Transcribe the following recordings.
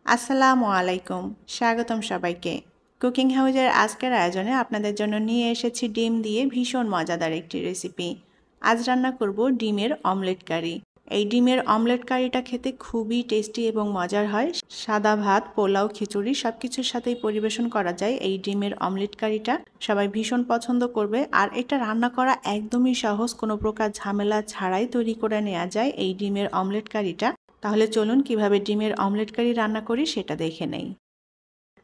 আসসালামু আলাইকুম, স্বাগতম সবাইকে। কুকিং হাউজের আজকের আয়োজনে আপনাদের জন্য নিয়ে এসেছি ডিম দিয়ে ভীষণ মজাদার একটি রেসিপি। আজ রান্না করব ডিমের অমলেট কারি। এই ডিমের অমলেট কারিটা খেতে খুবই টেস্টি এবং মজার হয়। সাদা ভাত, পোলাও, খিচুড়ি সব কিছুর সাথেই পরিবেশন করা যায়। এই ডিমের অমলেট কারিটা সবাই ভীষণ পছন্দ করবে। আর এটা রান্না করা একদমই সহজ, কোনো প্রকার ঝামেলা ছাড়াই তৈরি করে নেওয়া যায় এই ডিমের অমলেট কারিটা। তাহলে চলুন কিভাবে ডিমের অমলেট কারি রান্না করি সেটা দেখে নেই।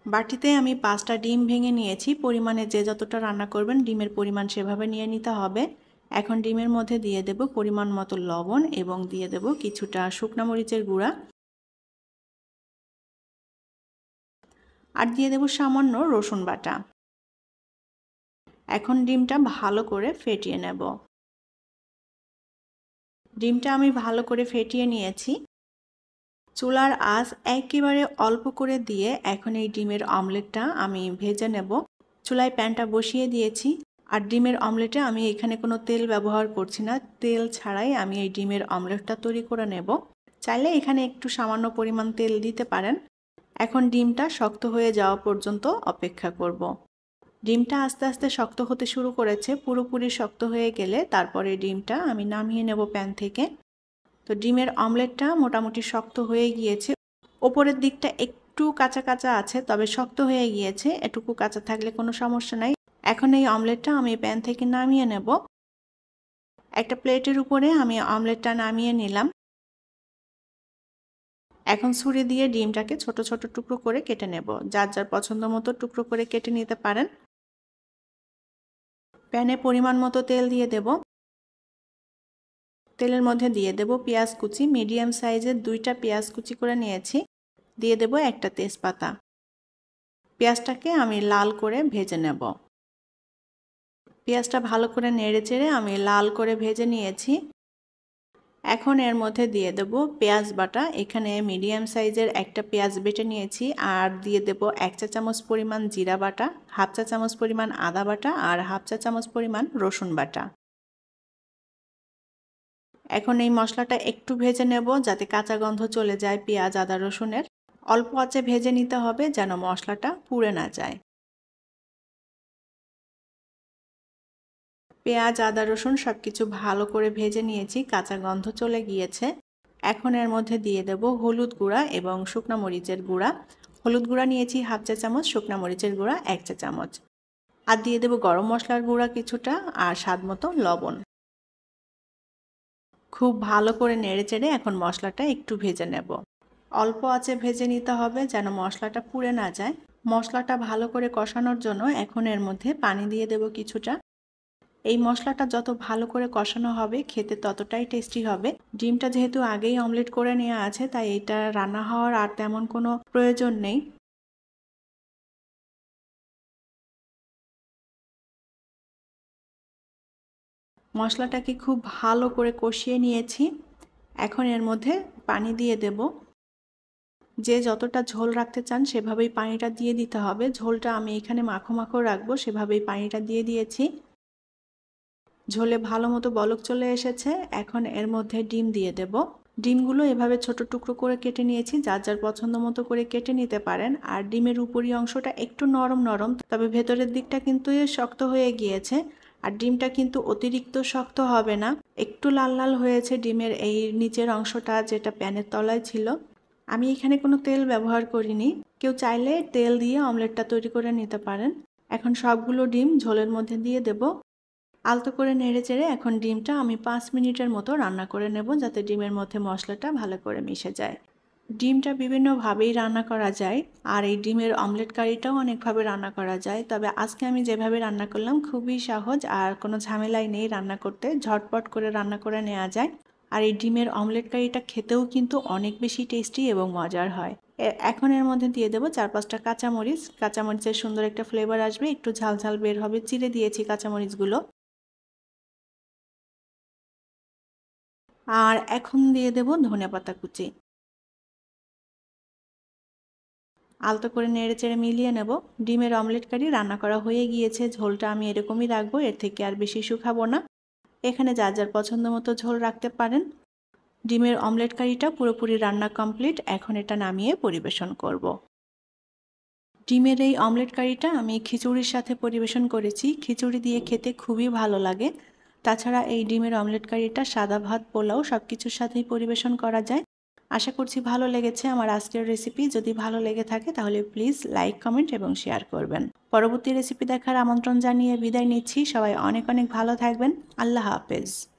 বাটিতে আমি 5টা ডিম ভেঙে নিয়েছি। পরিমাণে যে যতটা রান্না করবেন ডিমের পরিমাণ সেভাবে নিয়ে নিতে হবে। এখন ডিমের মধ্যে দিয়ে দেব পরিমাণ মতো লবণ এবং দিয়ে দেব কিছুটা শুকনা মরিচের গুঁড়া, আর দিয়ে দেব সামান্য রসুন বাটা। এখন ডিমটা ভালো করে ফেটিয়ে নেব। ডিমটা আমি ভালো করে ফেটিয়ে নিয়েছি। চুলার আঁচ একেবারে অল্প করে দিয়ে এখন এই ডিমের অমলেটটা আমি ভেজে নেব। চুলায় প্যানটা বসিয়ে দিয়েছি। আর ডিমের অমলেটে আমি এখানে কোনো তেল ব্যবহার করছি না, তেল ছাড়াই আমি এই ডিমের অমলেটটা তৈরি করে নেব। চাইলে এখানে একটু সামান্য পরিমাণ তেল দিতে পারেন। এখন ডিমটা শক্ত হয়ে যাওয়া পর্যন্ত অপেক্ষা করব। ডিমটা আস্তে আস্তে শক্ত হতে শুরু করেছে। পুরোপুরি শক্ত হয়ে গেলে তারপরে ডিমটা আমি নামিয়ে নেব প্যান থেকে। তো ডিমের অমলেটটা মোটামুটি শক্ত হয়ে গিয়েছে। ওপরের দিকটা একটু কাঁচা কাঁচা আছে, তবে শক্ত হয়ে গিয়েছে। এটুকু কাঁচা থাকলে কোনো সমস্যা নাই। এখন এই অমলেটটা আমি প্যান থেকে নামিয়ে নেব। একটা প্লেটের উপরে আমি অমলেটটা নামিয়ে নিলাম। এখন ছুরি দিয়ে ডিমটাকে ছোট ছোট টুকরো করে কেটে নেব। যার যার পছন্দ মতো টুকরো করে কেটে নিতে পারেন। প্যানে পরিমাণ মতো তেল দিয়ে দেব। তেলের মধ্যে দিয়ে দেব পেঁয়াজ কুচি। মিডিয়াম সাইজের 2টা পেঁয়াজ কুচি করে নিয়েছি। দিয়ে দেব একটা তেজপাতা। পেঁয়াজটাকে আমি লাল করে ভেজে নেব। পেঁয়াজটা ভালো করে নেড়েচেড়ে আমি লাল করে ভেজে নিয়েছি। এখন এর মধ্যে দিয়ে দেব পেঁয়াজ বাটা। এখানে মিডিয়াম সাইজের একটা পেঁয়াজ বেটে নিয়েছি। আর দিয়ে দেব 1 চা চামচ পরিমাণ জিরা বাটা, 1/2 চা চামচ পরিমাণ আদা বাটা আর 1/2 চা চামচ পরিমাণ রসুন বাটা। এখন এই মশলাটা একটু ভেজে নেব যাতে কাঁচা গন্ধ চলে যায় পেঁয়াজ, আদা, রসুনের। অল্প আঁচে ভেজে নিতে হবে যেন মশলাটা পুড়ে না যায়। পেঁয়াজ, আদা, রসুন সবকিছু ভালো করে ভেজে নিয়েছি, কাঁচা গন্ধ চলে গিয়েছে। এখন এর মধ্যে দিয়ে দেব হলুদ গুঁড়া এবং শুকনা মরিচের গুঁড়া। হলুদ গুঁড়া নিয়েছি 1/2 চা চামচ, শুকনা মরিচের গুঁড়া 1 চা চামচ। আর দিয়ে দেব গরম মশলার গুঁড়া কিছুটা আর স্বাদ মতো লবণ। খুব ভালো করে নেড়েচেড়ে এখন মশলাটা একটু ভেজে নেব। অল্প আঁচে ভেজে নিতে হবে যেন মশলাটা পুড়ে না যায়। মশলাটা ভালো করে কষানোর জন্য এখন এর মধ্যে পানি দিয়ে দেব কিছুটা। এই মশলাটা যত ভালো করে কষানো হবে খেতে ততটাই টেস্টি হবে। ডিমটা যেহেতু আগেই অমলেট করে নেওয়া আছে তাই এটা রান্না হওয়ার আর তেমন কোনো প্রয়োজন নেই। মশলাটাকে খুব ভালো করে কষিয়ে নিয়েছি। এখন এর মধ্যে পানি দিয়ে দেব। যে যতটা ঝোল রাখতে চান সেভাবেই পানিটা দিয়ে দিতে হবে। ঝোলটা আমি এখানে মাখো মাখো রাখবো, সেভাবেই পানিটা দিয়ে দিয়েছি। ঝোলে ভালো মতো বলক চলে এসেছে। এখন এর মধ্যে ডিম দিয়ে দেব। ডিমগুলো এভাবে ছোট টুকরো করে কেটে নিয়েছি, যার যার পছন্দ মতো করে কেটে নিতে পারেন। আর ডিমের উপরি অংশটা একটু নরম নরম, তবে ভেতরের দিকটা কিন্তু শক্ত হয়ে গিয়েছে। আর ডিমটা কিন্তু অতিরিক্ত শক্ত হবে না, একটু লাল লাল হয়েছে ডিমের এই নিচের অংশটা যেটা প্যানের তলায় ছিল। আমি এখানে কোনো তেল ব্যবহার করিনি, কেউ চাইলে তেল দিয়ে অমলেটটা তৈরি করে নিতে পারেন। এখন সবগুলো ডিম ঝোলের মধ্যে দিয়ে দেব। আলতো করে নেড়েচেড়ে এখন ডিমটা আমি 5 মিনিটের মতো রান্না করে নেব যাতে ডিমের মধ্যে মশলাটা ভালো করে মিশে যায়। ডিমটা বিভিন্নভাবেই রান্না করা যায়, আর এই ডিমের অমলেট কারিটাও অনেকভাবে রান্না করা যায়। তবে আজকে আমি যেভাবে রান্না করলাম খুবই সহজ, আর কোনো ঝামেলাই নেই রান্না করতে, ঝটপট করে রান্না করে নেওয়া যায়। আর এই ডিমের অমলেট কারিটা খেতেও কিন্তু অনেক বেশি টেস্টি এবং মজার হয়। এখন এর মধ্যে দিয়ে দেবো 4-5টা কাঁচামরিচ। কাঁচামরিচের সুন্দর একটা ফ্লেভার আসবে, একটু ঝাল ঝাল বের হবে। চিড়ে দিয়েছি কাঁচামরিচগুলো। আর এখন দিয়ে দেব ধনেপাতা কুচি। আলতো করে নেড়েচেড়ে মিলিয়ে নেব। ডিমের অমলেট কারি রান্না করা হয়ে গিয়েছে। ঝোলটা আমি এরকমই রাখবো, এর থেকে আর বেশি শুকাবো না। এখানে যার যার পছন্দ মতো ঝোল রাখতে পারেন। ডিমের অমলেট কারিটা পুরোপুরি রান্না কমপ্লিট। এখন এটা নামিয়ে পরিবেশন করব। ডিমের এই অমলেট কারিটা আমি খিচুড়ির সাথে পরিবেশন করেছি। খিচুড়ি দিয়ে খেতে খুবই ভালো লাগে। তাছাড়া এই ডিমের অমলেট কারিটা সাদা ভাত, পোলাও সব কিছুর সাথেই পরিবেশন করা যায়। আশা করছি ভালো লেগেছে আমার আজকের রেসিপি। যদি ভালো লেগে থাকে তাহলে প্লিজ লাইক, কমেন্ট এবং শেয়ার করবেন। পরবর্তী রেসিপি দেখার আমন্ত্রণ জানিয়ে বিদায় নিচ্ছি। সবাই অনেক অনেক ভালো থাকবেন। আল্লাহ হাফেজ।